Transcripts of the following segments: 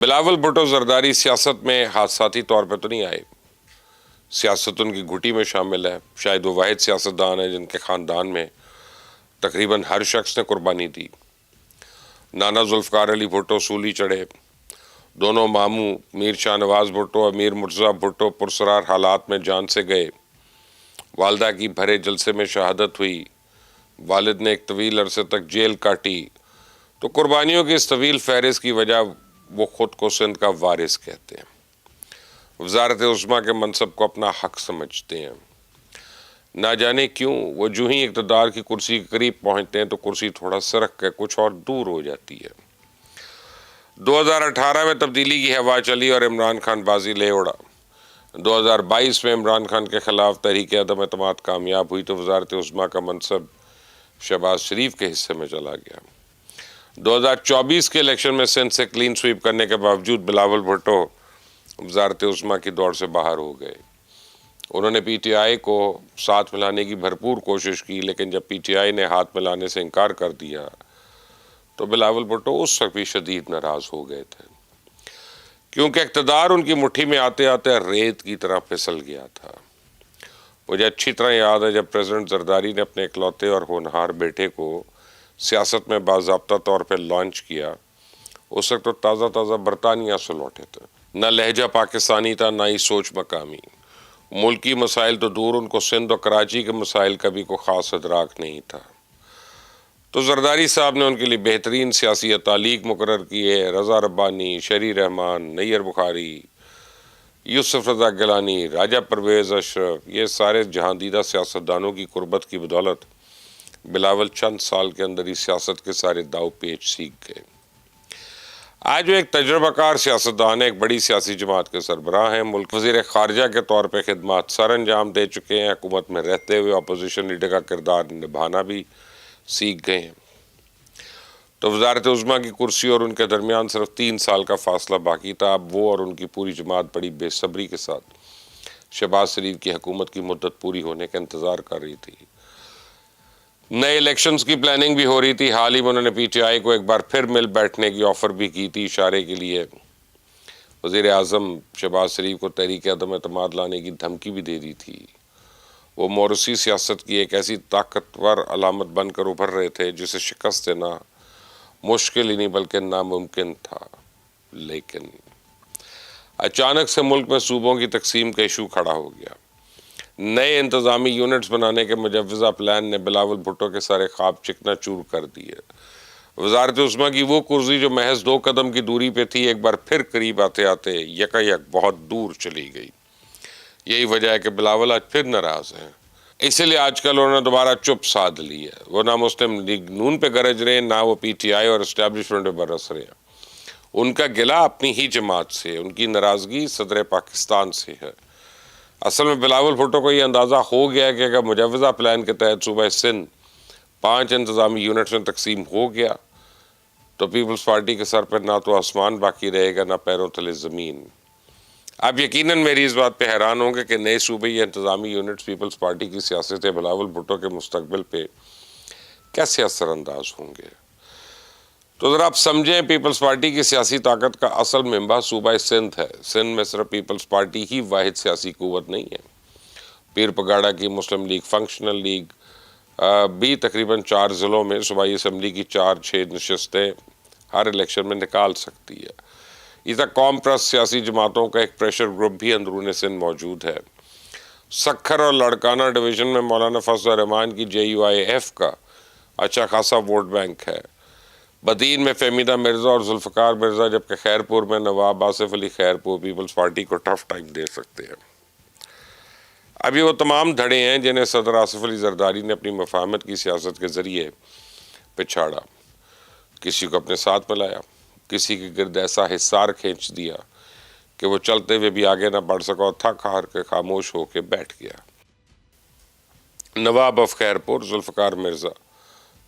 بلاول بھٹو زرداری سیاست میں حادثاتی طور پہ تو نہیں آئے، سیاست ان کی گھٹی میں شامل ہے، شاید وہ واحد سیاستدان ہے جن کے خاندان میں تقریباً ہر شخص نے قربانی دی۔ نانا ذوالفقار علی بھٹو سولی چڑھے، دونوں ماموں میر شاہ نواز بھٹو اور میر مرتضیٰ بھٹو پرسرار حالات میں جان سے گئے، والدہ کی بھرے جلسے میں شہادت ہوئی، والد نے ایک طویل عرصے تک جیل کاٹی، تو قربانیوں کی اس طویل فہرست کی وجہ وہ خود کو سندھ کا وارث کہتے ہیں، وزارت عظمیٰ کے منصب کو اپنا حق سمجھتے ہیں۔ نہ جانے کیوں وہ جو ہی اقتدار کی کرسی کے قریب پہنچتے ہیں تو کرسی تھوڑا سرک کے کچھ اور دور ہو جاتی ہے۔ 2018 میں تبدیلی کی ہوا چلی اور عمران خان بازی لے اڑا۔ 2022 میں عمران خان کے خلاف تحریک عدم اعتماد کامیاب ہوئی تو وزارت عظمیٰ کا منصب شہباز شریف کے حصے میں چلا گیا۔ 2024 کے الیکشن میں سندھ سے کلین سویپ کرنے کے باوجود بلاول بھٹو وزارت عظمیٰ کی دوڑ سے باہر ہو گئے۔ انہوں نے پی ٹی آئی کو ساتھ ملانے کی بھرپور کوشش کی، لیکن جب پی ٹی آئی نے ہاتھ ملانے سے انکار کر دیا تو بلاول بھٹو اس وقت بھی شدید ناراض ہو گئے تھے، کیونکہ اقتدار ان کی مٹھی میں آتے آتے ریت کی طرح پھسل گیا تھا۔ مجھے اچھی طرح یاد ہے جب پریزیڈنٹ زرداری نے اپنے اکلوتے اور ہونہار بیٹے کو سیاست میں باضابطہ طور پہ لانچ کیا، اس وقت تو تازہ تازہ برطانیہ سے لوٹے تھے، نہ لہجہ پاکستانی تھا نہ ہی سوچ مقامی، ملکی مسائل تو دور، ان کو سندھ اور کراچی کے مسائل کا بھی کوئی خاص ادراک نہیں تھا۔ تو زرداری صاحب نے ان کے لیے بہترین سیاسی اتالیق مقرر کیے، رضا ربانی، شہری رحمان، نیر بخاری، یوسف رضا گیلانی، راجہ پرویز اشرف، یہ سارے جہاندیدہ سیاستدانوں کی قربت کی بدولت بلاول چند سال کے اندر ہی سیاست کے سارے داؤ پیچ سیکھ گئے۔ آج وہ ایک تجربہ کار سیاستدان ہے، ایک بڑی سیاسی جماعت کے سربراہ ہیں، ملک وزیر خارجہ کے طور پہ خدمات سر انجام دے چکے ہیں، حکومت میں رہتے ہوئے اپوزیشن لیڈر کا کردار نبھانا بھی سیکھ گئے ہیں۔ تو وزارت عظمیٰ کی کرسی اور ان کے درمیان صرف 3 سال کا فاصلہ باقی تھا۔ اب وہ اور ان کی پوری جماعت بڑی بے صبری کے ساتھ شہباز شریف کی حکومت کی مدت پوری ہونے کا انتظار کر رہی تھی۔ نئے الیکشنز کی پلاننگ بھی ہو رہی تھی، حال ہی میں انہوں نے پی ٹی آئی کو ایک بار پھر مل بیٹھنے کی آفر بھی کی تھی، اشارے کے لیے وزیر اعظم شہباز شریف کو تحریک عدم اعتماد لانے کی دھمکی بھی دے دی تھی۔ وہ موروثی سیاست کی ایک ایسی طاقتور علامت بن کر ابھر رہے تھے جسے شکست دینا مشکل ہی نہیں بلکہ ناممکن تھا، لیکن اچانک سے ملک میں صوبوں کی تقسیم کا ایشو کھڑا ہو گیا۔ نئے انتظامی یونٹس بنانے کے مجوزہ پلان نے بلاول بھٹو کے سارے خواب چکنا چور کر دیے۔ وزارت عظمیٰ کی وہ کرسی جو محض 2 قدم کی دوری پہ تھی، ایک بار پھر قریب آتے آتے یکا یک بہت دور چلی گئی۔ یہی وجہ ہے کہ بلاول آج پھر ناراض ہیں، اسی لیے آج کل انہوں نے دوبارہ چپ سادھ لی ہے۔ وہ نہ مسلم لیگ نون پہ گرج رہے، نہ وہ پی ٹی آئی اور اسٹیبلشمنٹ پہ برس رہے ہیں۔ ان کا گلہ اپنی ہی جماعت سے، ان کی ناراضگی صدر پاکستان سے ہے۔ اصل میں بلاول بھٹو کو یہ اندازہ ہو گیا ہے کہ اگر مجوزہ پلان کے تحت صوبہ سندھ 5 انتظامی یونٹس میں تقسیم ہو گیا تو پیپلز پارٹی کے سر پر نہ تو آسمان باقی رہے گا نہ پیروں تلے زمین۔ آپ یقیناً میری اس بات پہ حیران ہوں گے کہ نئے صوبے یا انتظامی یونٹس پیپلز پارٹی کی سیاست بلاول بھٹو کے مستقبل پہ کیسے اثر انداز ہوں گے۔ تو ذرا آپ سمجھیں، پیپلز پارٹی کی سیاسی طاقت کا اصل منبع صوبہ سندھ ہے۔ سندھ میں صرف پیپلز پارٹی ہی واحد سیاسی قوت نہیں ہے، پیر پگاڑا کی مسلم لیگ، فنکشنل لیگ بھی تقریباً 4 ضلعوں میں صوبائی اسمبلی کی 4-6 نشستیں ہر الیکشن میں نکال سکتی ہے۔ اسی قوم پرست سیاسی جماعتوں کا ایک پریشر گروپ بھی اندرون سندھ موجود ہے۔ سکھر اور لڑکانہ ڈویژن میں مولانا فضل الرحمان کی جے یو آئی ایف کا اچھا خاصا ووٹ بینک ہے۔ بدین میں فہمیدہ مرزا اور ذوالفقار مرزا، جبکہ خیرپور میں نواب آصف علی خیرپور پیپلز پارٹی کو ٹف ٹائم دے سکتے ہیں۔ اب یہ وہ تمام دھڑے ہیں جنہیں صدر آصف علی زرداری نے اپنی مفاہمت کی سیاست کے ذریعے پچھاڑا، کسی کو اپنے ساتھ ملایا، کسی کے گرد ایسا حصار کھینچ دیا کہ وہ چلتے ہوئے بھی آگے نہ بڑھ سکا اور تھک ہار کے خاموش ہو کے بیٹھ گیا۔ نواب آف خیرپور، ذوالفقار مرزا،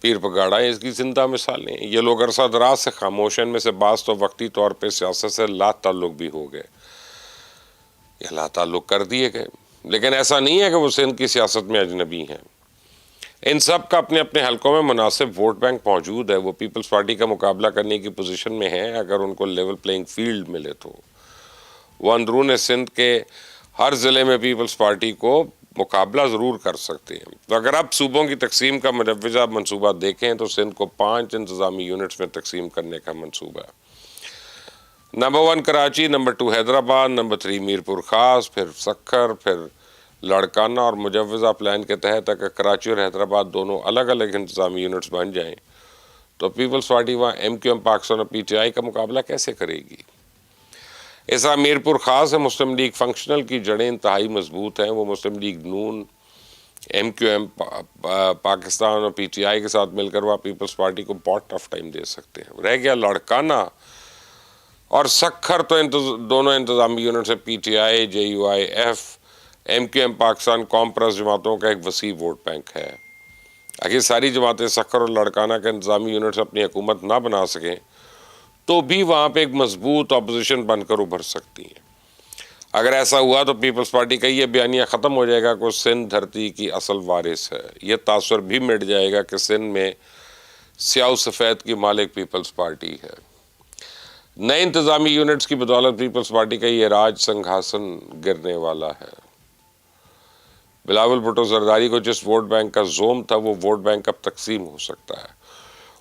پیر پگاڑا اس کی زندہ مثالیں ہیں۔ یہ لوگ عرصہ دراز سے خاموش ہیں، ان میں سے بعض تو وقتی طور پہ سیاست سے لا تعلق بھی ہو گئے یا لا تعلق کر دیے گئے، لیکن ایسا نہیں ہے کہ وہ سندھ کی سیاست میں اجنبی ہیں۔ ان سب کا اپنے اپنے حلقوں میں مناسب ووٹ بینک موجود ہے. وہ پیپلز پارٹی کا مقابلہ کرنے کی پوزیشن میں ہیں اگر ان کو لیول پلینگ فیلڈ ملے تو. وہ اندرون سندھ کے ہر ضلع میں پیپلز پارٹی کو مقابلہ ضرور کر سکتے ہیں. تو اگر اب صوبوں کی تقسیم کا مجوزہ منصوبہ دیکھیں تو سندھ کو 5 انتظامی یونٹس میں تقسیم کرنے کا منصوبہ ہے. Number 1 Karachi, number 2 Hyderabad, number 3 Mirpur خاص، پھر سکھر، پھر لاڑکانہ. اور مجوزہ پلان کے تحت اگر کراچی اور حیدرآباد دونوں الگ الگ انتظامی یونٹس بن جائیں تو پیپلز پارٹی وہاں MQM پاکستان اور PTI کا مقابلہ کیسے کرے گی؟ اس طرح میرپور خاص ہے مسلم لیگ فنکشنل کی جڑیں انتہائی مضبوط ہیں. وہ مسلم لیگ نون، MQM پاکستان اور PTI کے ساتھ مل کر وہ پیپلز پارٹی کو بہت ٹف ٹائم دے سکتے ہیں. رہ گیا لاڑکانہ اور سکھر، تو دونوں انتظامی یونٹ سے PTI، JUIF، MQM پاکستان قوم پرست جماعتوں کا ایک وسیع ووٹ بینک ہے. اگر ساری جماعتیں سکھر اور لاڑکانہ کے انتظامی یونٹ سے اپنی حکومت نہ بنا سکیں تو بھی وہاں پہ ایک مضبوط اپوزیشن بن کر ابھر سکتی ہیں. اگر ایسا ہوا تو پیپلز پارٹی کا یہ بیانیہ ختم ہو جائے گا کہ سندھ دھرتی کی اصل وارث ہے. یہ تاثر بھی مٹ جائے گا کہ سندھ میں سیاہ و سفید کی مالک پیپلز پارٹی ہے. نئے انتظامی یونٹس کی بدولت پیپلز پارٹی کا یہ راج سنگھاسن گرنے والا ہے. بلاول بھٹو زرداری کو جس ووٹ بینک کا زوم تھا وہ ووٹ بینک اب تقسیم ہو سکتا ہے.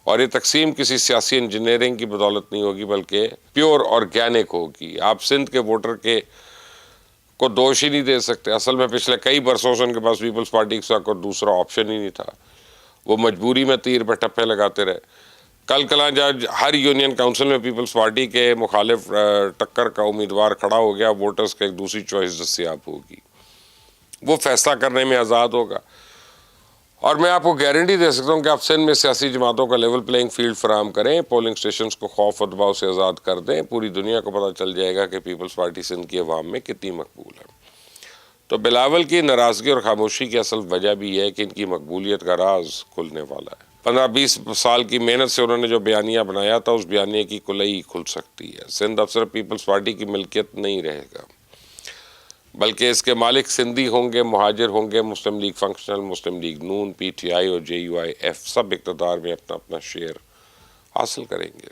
اور یہ تقسیم کسی سیاسی انجینئرنگ کی بدولت نہیں ہوگی بلکہ پیور آرگینک ہوگی. آپ سندھ کے ووٹر کو دوش ہی نہیں دے سکتے. اصل میں پچھلے کئی برسوں سے ان کے پاس پیپلز پارٹی کے ساتھ کوئی دوسرا آپشن ہی نہیں تھا. وہ مجبوری میں تیر پہ ٹپے لگاتے رہے. کل کلاں جب ہر یونین کاؤنسل میں پیپلز پارٹی کے مخالف ٹکر کا امیدوار کھڑا ہو گیا، ووٹرز کے ایک دوسری چوائس دستیاب ہوگی. وہ فیصلہ کرنے میں آزاد ہوگا. اور میں آپ کو گارنٹی دے سکتا ہوں کہ آپ سندھ میں سیاسی جماعتوں کا لیول پلینگ فیلڈ فراہم کریں، پولنگ سٹیشنز کو خوف و دباؤ سے آزاد کر دیں، پوری دنیا کو پتہ چل جائے گا کہ پیپلز پارٹی سندھ کی عوام میں کتنی مقبول ہے. تو بلاول کی ناراضگی اور خاموشی کی اصل وجہ بھی ہے کہ ان کی مقبولیت کا راز کھلنے والا ہے. 15-20 سال کی محنت سے انہوں نے جو بیانیہ بنایا تھا اس بیانیے کی کلئی کھل سکتی ہے. سندھ اب صرف پیپلز پارٹی کی ملکیت نہیں رہے گا بلکہ اس کے مالک سندھی ہوں گے، مہاجر ہوں گے، مسلم لیگ فنکشنل، مسلم لیگ نون، PTI اور JUIF سب اقتدار میں اپنا اپنا شیئر حاصل کریں گے.